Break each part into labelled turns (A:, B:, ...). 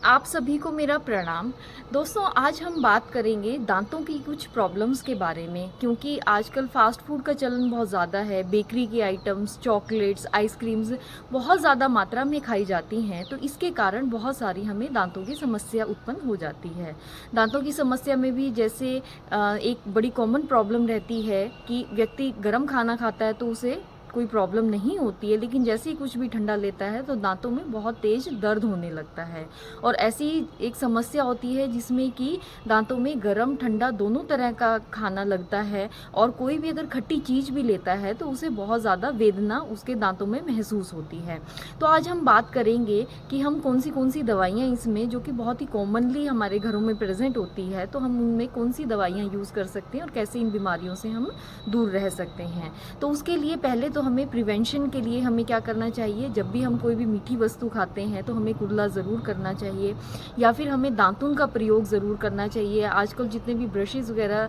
A: आप सभी को मेरा प्रणाम। दोस्तों, आज हम बात करेंगे दांतों की कुछ प्रॉब्लम्स के बारे में, क्योंकि आजकल फ़ास्ट फूड का चलन बहुत ज़्यादा है। बेकरी के आइटम्स, चॉकलेट्स, आइसक्रीम्स बहुत ज़्यादा मात्रा में खाई जाती हैं, तो इसके कारण बहुत सारी हमें दांतों की समस्या उत्पन्न हो जाती है। दांतों की समस्या में भी जैसे एक बड़ी कॉमन प्रॉब्लम रहती है कि व्यक्ति गर्म खाना खाता है तो उसे कोई प्रॉब्लम नहीं होती है, लेकिन जैसे ही कुछ भी ठंडा लेता है तो दांतों में बहुत तेज़ दर्द होने लगता है। और ऐसी एक समस्या होती है जिसमें कि दांतों में गरम ठंडा दोनों तरह का खाना लगता है, और कोई भी अगर खट्टी चीज़ भी लेता है तो उसे बहुत ज़्यादा वेदना उसके दांतों में महसूस होती है। तो आज हम बात करेंगे कि हम कौन सी दवाइयाँ इसमें, जो कि बहुत ही कॉमनली हमारे घरों में प्रेजेंट होती है, तो हम उनमें कौन सी दवाइयाँ यूज़ कर सकते हैं और कैसे इन बीमारियों से हम दूर रह सकते हैं। तो उसके लिए पहले तो हमें प्रिवेंशन के लिए हमें क्या करना चाहिए, जब भी हम कोई भी मीठी वस्तु खाते हैं तो हमें कुल्ला ज़रूर करना चाहिए, या फिर हमें दातुन का प्रयोग ज़रूर करना चाहिए। आजकल जितने भी ब्रशेज़ वगैरह,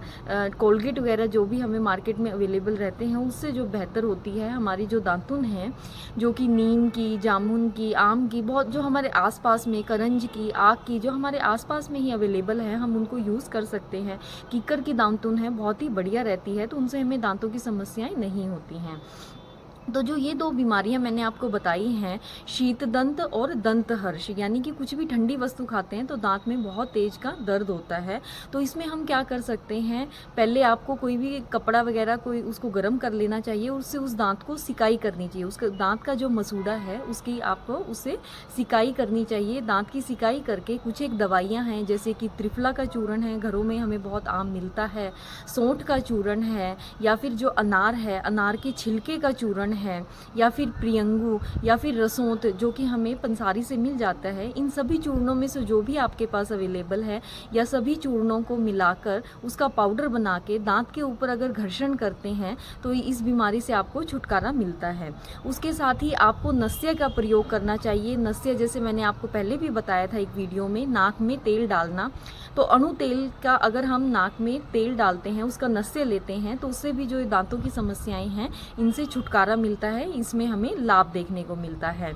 A: कोलगेट वगैरह जो भी हमें मार्केट में अवेलेबल रहते हैं, उससे जो बेहतर होती है हमारी जो दातुन है, जो कि नीम की, जामुन की, आम की, बहुत जो हमारे आसपास में, करंज की, आक की, जो हमारे आसपास में ही अवेलेबल है, हम उनको यूज़ कर सकते हैं। कीकर की दातुन है, बहुत ही बढ़िया रहती है, तो उनसे हमें दांतों की समस्याएं नहीं होती हैं। तो जो ये दो बीमारियां मैंने आपको बताई हैं, शीत दंत और दंत हर्ष, यानी कि कुछ भी ठंडी वस्तु खाते हैं तो दांत में बहुत तेज का दर्द होता है। तो इसमें हम क्या कर सकते हैं, पहले आपको कोई भी कपड़ा वगैरह कोई उसको गर्म कर लेना चाहिए, उससे उस दांत को सिकाई करनी चाहिए। उसका दांत का जो मसूड़ा है उसकी आपको उससे सिकाई करनी चाहिए। दांत की सिकाई करके कुछ एक दवाइयाँ हैं, जैसे कि त्रिफला का चूर्ण है, घरों में हमें बहुत आम मिलता है। सौंठ का चूर्ण है, या फिर जो अनार है, अनार के छिलके का चूर्ण है, या फिर प्रियंगू, या फिर रसोंत, जो कि हमें पंसारी से मिल जाता है। इन सभी चूर्णों में से जो भी आपके पास अवेलेबल है, या सभी चूर्णों को मिलाकर उसका पाउडर बना के दांत के ऊपर अगर घर्षण करते हैं तो इस बीमारी से आपको छुटकारा मिलता है। उसके साथ ही आपको नस्य का प्रयोग करना चाहिए। नस्य, जैसे मैंने आपको पहले भी बताया था एक वीडियो में, नाक में तेल डालना। तो अणु तेल का अगर हम नाक में तेल डालते हैं, उसका नस्य लेते हैं, तो उससे भी जो दांतों की समस्याएं हैं इनसे छुटकारा मिलता है, इसमें हमें लाभ देखने को मिलता है।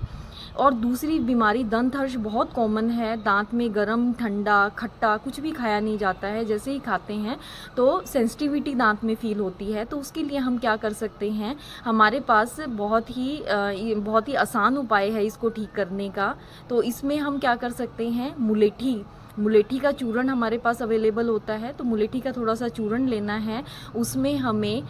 A: और दूसरी बीमारी दंत हर्ष बहुत कॉमन है। दांत में गरम, ठंडा, खट्टा कुछ भी खाया नहीं जाता है, जैसे ही खाते हैं तो सेंसिटिविटी दांत में फील होती है। तो उसके लिए हम क्या कर सकते हैं, हमारे पास बहुत ही आसान उपाय है इसको ठीक करने का। तो इसमें हम क्या कर सकते हैं, मुलेठी का चूर्ण हमारे पास अवेलेबल होता है। तो मुलेठी का थोड़ा सा चूर्ण लेना है, उसमें हमें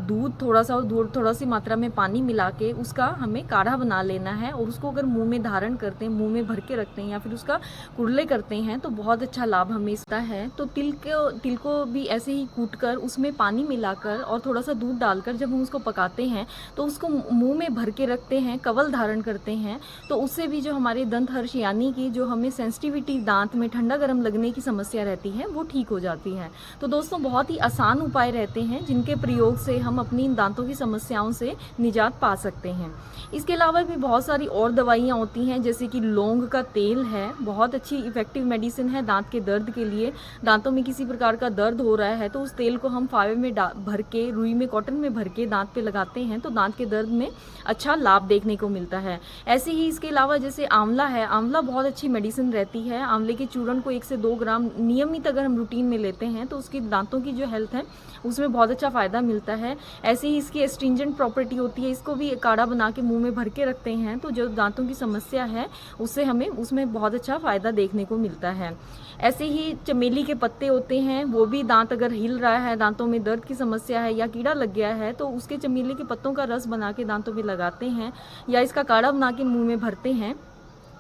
A: दूध थोड़ा सी मात्रा में पानी मिला के उसका हमें काढ़ा बना लेना है, और उसको अगर मुंह में धारण करते हैं, मुंह में भर के रखते हैं, या फिर उसका कुरले करते हैं तो बहुत अच्छा लाभ हमें इसका है। तो तिल को भी ऐसे ही कूट कर उसमें पानी मिलाकर और थोड़ा सा दूध डालकर जब हम उसको पकाते हैं तो उसको मुंह में भर के रखते हैं, कवल धारण करते हैं, तो उससे भी जो हमारे दंत हर्ष, यानी कि जो हमें सेंसिटिविटी दांत में ठंडा गर्म लगने की समस्या रहती है, वो ठीक हो जाती है। तो दोस्तों, बहुत ही आसान उपाय रहते हैं जिनके प्रयोग से हम अपनी दांतों की समस्याओं से निजात पा सकते हैं। इसके अलावा भी बहुत सारी और दवाइयाँ होती हैं, जैसे कि लौंग का तेल है, बहुत अच्छी इफेक्टिव मेडिसिन है दांत के दर्द के लिए। दांतों में किसी प्रकार का दर्द हो रहा है तो उस तेल को हम फावे में भर के, रुई में, कॉटन में भर के दांत पे लगाते हैं तो दांत के दर्द में अच्छा लाभ देखने को मिलता है। ऐसे ही इसके अलावा जैसे आंवला है, आंवला बहुत अच्छी मेडिसिन रहती है। आंवले के चूर्ण को 1 से 2 ग्राम नियमित अगर हम रूटीन में लेते हैं तो उसकी दांतों की जो हेल्थ है उसमें बहुत अच्छा फ़ायदा मिलता है। ऐसे ही इसकी एस्ट्रिंजेंट प्रॉपर्टी होती है, इसको भी काढ़ा बना के मुंह में भर के रखते हैं तो जो दांतों की समस्या है उससे हमें उसमें बहुत अच्छा फ़ायदा देखने को मिलता है। ऐसे ही चमेली के पत्ते होते हैं, वो भी दांत अगर हिल रहा है, दांतों में दर्द की समस्या है या कीड़ा लग गया है, तो उसके चमेली के पत्तों का रस बना के दांतों में लगाते हैं, या इसका काढ़ा बना के मुंह में भरते हैं,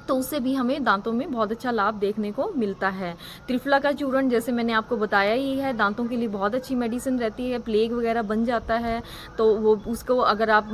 A: तो उससे भी हमें दांतों में बहुत अच्छा लाभ देखने को मिलता है। त्रिफला का चूर्ण, जैसे मैंने आपको बताया ही है, दांतों के लिए बहुत अच्छी मेडिसिन रहती है। प्लेग वगैरह बन जाता है तो वो उसको अगर आप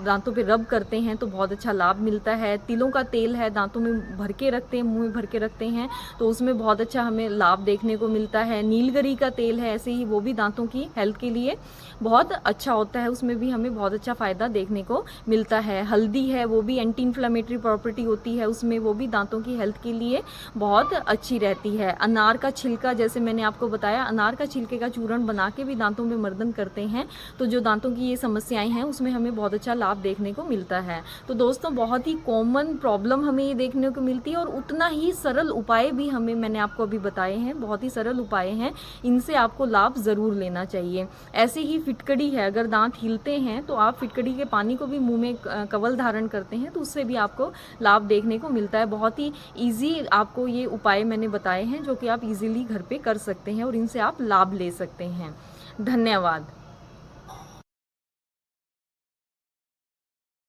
A: दांतों पे रब करते हैं तो बहुत अच्छा लाभ मिलता है। तिलों का तेल है, दांतों में भर के रखते हैं, मुंह में भर के रखते हैं तो उसमें बहुत अच्छा हमें लाभ देखने को मिलता है। नीलगिरी का तेल है, ऐसे ही वो भी दांतों की हेल्थ के लिए बहुत अच्छा होता है, उसमें भी हमें बहुत अच्छा फ़ायदा देखने को मिलता है। हल्दी है, वो भी एंटी इन्फ्लेमेटरी प्रॉपर्टी होती है, उसमें में, वो भी दांतों की हेल्थ के लिए बहुत अच्छी रहती है। अनार का छिलका, जैसे मैंने आपको बताया, अनार का छिलके का चूर्ण बना के भी दांतों में मर्दन करते हैं, तो जो दांतों की ये समस्याएं हैं उसमें हमें बहुत अच्छा लाभ देखने को मिलता है। तो दोस्तों, बहुत ही कॉमन प्रॉब्लम हमें ये देखने को मिलती है और उतना ही सरल उपाय भी मैंने आपको अभी बताए हैं, बहुत ही सरल उपाय हैं, इनसे आपको लाभ ज़रूर लेना चाहिए। ऐसे ही फिटकड़ी है, अगर दांत हिलते हैं तो आप फिटकड़ी के पानी को भी मुंह में कवल धारण करते हैं तो उससे भी आपको लाभ देखने को मिलता है। बहुत ही ईजी आपको ये उपाय मैंने बताए हैं जो कि आप इजीली घर पे कर सकते हैं और इनसे आप लाभ ले सकते हैं। धन्यवाद।